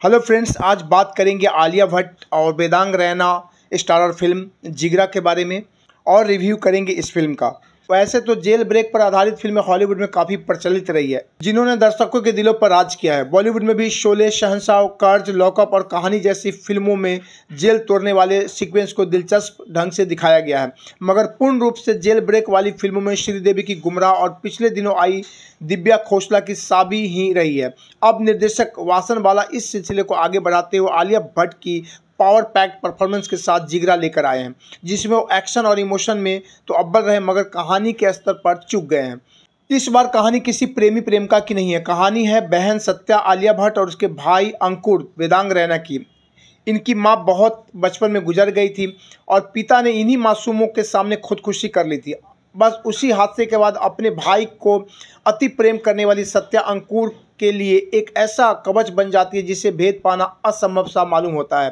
Hello friends, आज बात करेंगे आलिया भट्ट और वेदांग रैना स्टारर फिल्म जिगरा के बारे में और रिव्यू करेंगे इस फिल्म का। वैसे तो जेल ब्रेक पर आधारित फिल्में हॉलीवुड में काफ़ी प्रचलित रही है, जिन्होंने दर्शकों के दिलों पर राज किया है। बॉलीवुड में भी शोले, शहंशाह, कर्ज, लॉकअप और कहानी जैसी फिल्मों में जेल तोड़ने वाले सीक्वेंस को दिलचस्प ढंग से दिखाया गया है, मगर पूर्ण रूप से जेल ब्रेक वाली फिल्मों में श्रीदेवी की गुमराह और पिछले दिनों आई दिव्या खोसला की साबी ही रही है। अब निर्देशक वासनबाला इस सिलसिले को आगे बढ़ाते हुए आलिया भट्ट की पावर पैक्ड परफॉर्मेंस के साथ जिगरा लेकर आए हैं, जिसमें वो एक्शन और इमोशन में तो अव्वल रहे मगर कहानी के स्तर पर चूक गए हैं। इस बार कहानी किसी प्रेमी प्रेमिका की नहीं है, कहानी है बहन सत्या आलिया भट्ट और उसके भाई अंकुर वेदांग रैना की। इनकी माँ बहुत बचपन में गुजर गई थी और पिता ने इन्हीं मासूमों के सामने खुदकुशी कर ली थी। बस उसी हादसे के बाद अपने भाई को अति प्रेम करने वाली सत्या अंकुर के लिए एक ऐसा कवच बन जाती है जिसे भेद पाना असंभव सा मालूम होता है।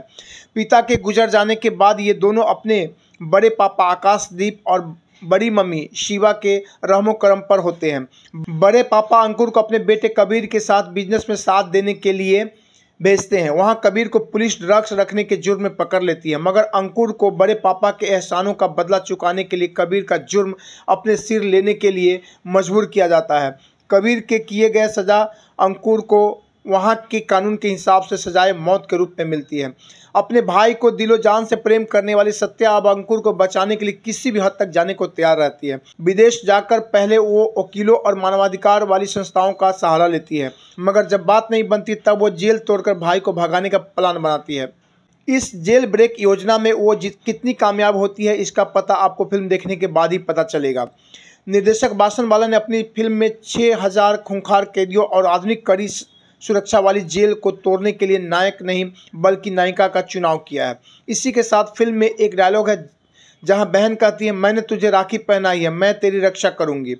पिता के गुजर जाने के बाद ये दोनों अपने बड़े पापा आकाशदीप और बड़ी मम्मी शिवा के रहमो करम पर होते हैं। बड़े पापा अंकुर को अपने बेटे कबीर के साथ बिजनेस में साथ देने के लिए भेजते हैं। वहां कबीर को पुलिस ड्रग्स रखने के जुर्म में पकड़ लेती है, मगर अंकुर को बड़े पापा के एहसानों का बदला चुकाने के लिए कबीर का जुर्म अपने सिर लेने के लिए मजबूर किया जाता है। कबीर के किए गए सज़ा अंकुर को वहाँ के कानून के हिसाब से सजाए मौत के रूप में मिलती है। अपने भाई को दिलो जान से प्रेम करने वाली सत्या अब अंकुर को बचाने के लिए किसी भी हद तक जाने को तैयार रहती है। विदेश जाकर पहले वो वकीलों और मानवाधिकार वाली संस्थाओं का सहारा लेती है, मगर जब बात नहीं बनती तब वो जेल तोड़कर भाई को भगाने का प्लान बनाती है। इस जेल ब्रेक योजना में वो कितनी कामयाब होती है इसका पता आपको फिल्म देखने के बाद ही पता चलेगा। निर्देशक वासनबाला ने अपनी फिल्म में 6000 खूंखार कैदियों और आधुनिक कड़ी सुरक्षा वाली जेल को तोड़ने के लिए नायक नहीं बल्कि नायिका का चुनाव किया है। इसी के साथ फिल्म में एक डायलॉग है जहां बहन कहती है, मैंने तुझे राखी पहनाई है, मैं तेरी रक्षा करूंगी।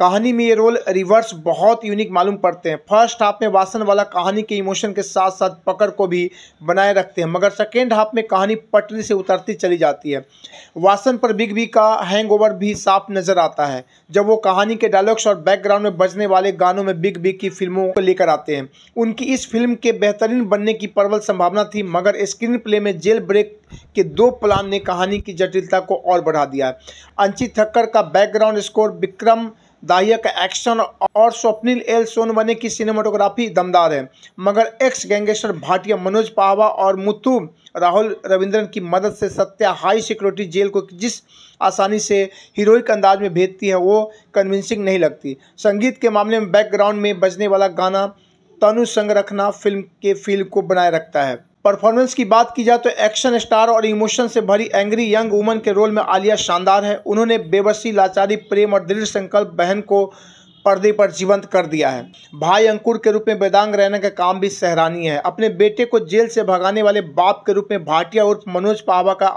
कहानी में ये रोल रिवर्स बहुत यूनिक मालूम पड़ते हैं। फर्स्ट हाफ में वासनबाला कहानी के इमोशन के साथ साथ पकड़ को भी बनाए रखते हैं, मगर सेकेंड हाफ में कहानी पटरी से उतरती चली जाती है। वासन पर बिग बी का हैंगओवर भी साफ नज़र आता है जब वो कहानी के डायलॉग्स और बैकग्राउंड में बजने वाले गानों में बिग बी की फिल्मों को लेकर आते हैं। उनकी इस फिल्म के बेहतरीन बनने की प्रबल संभावना थी, मगर स्क्रीन प्ले में जेल ब्रेक के दो प्लान ने कहानी की जटिलता को और बढ़ा दिया है। अंचित ठक्कर का बैकग्राउंड स्कोर, विक्रम दाहिया का एक्शन और स्वप्निल एल सोनवने की सिनेमाटोग्राफी दमदार है, मगर एक्स गैंगस्टर भाटिया मनोज पाहवा और मुथु राहुल रविंद्रन की मदद से सत्या हाई सिक्योरिटी जेल को जिस आसानी से हीरोइक अंदाज में भेजती है वो कन्विंसिंग नहीं लगती। संगीत के मामले में बैकग्राउंड में बजने वाला गाना तनु संग रखना फिल्म के फील को बनाए रखता है। परफॉर्मेंस की बात की जाए तो एक्शन स्टार और इमोशन से भरी एंग्री यंग वुमन के रोल में आलिया शानदार है। उन्होंने बेबसी, लाचारी, प्रेम और दृढ़ संकल्प बहन को पर्दे पर जीवंत कर दिया है। भाई अंकुर के रूप में वेदांग रैना का काम भी सराहनीय है। अपने बेटे को जेल से भगाने वाले बाप के रूप में भाटिया उर्फ मनोज पाहवा का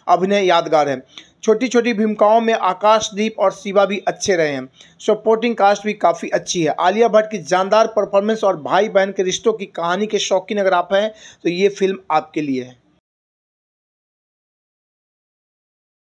अभिनय यादगार है। छोटी छोटी भूमिकाओं में आकाशदीप और शिवा भी अच्छे रहे हैं। सपोर्टिंग कास्ट भी काफ़ी अच्छी है। आलिया भट्ट की जानदार परफॉर्मेंस और भाई बहन के रिश्तों की कहानी के शौकीन अगर आप हैं तो ये फिल्म आपके लिए है।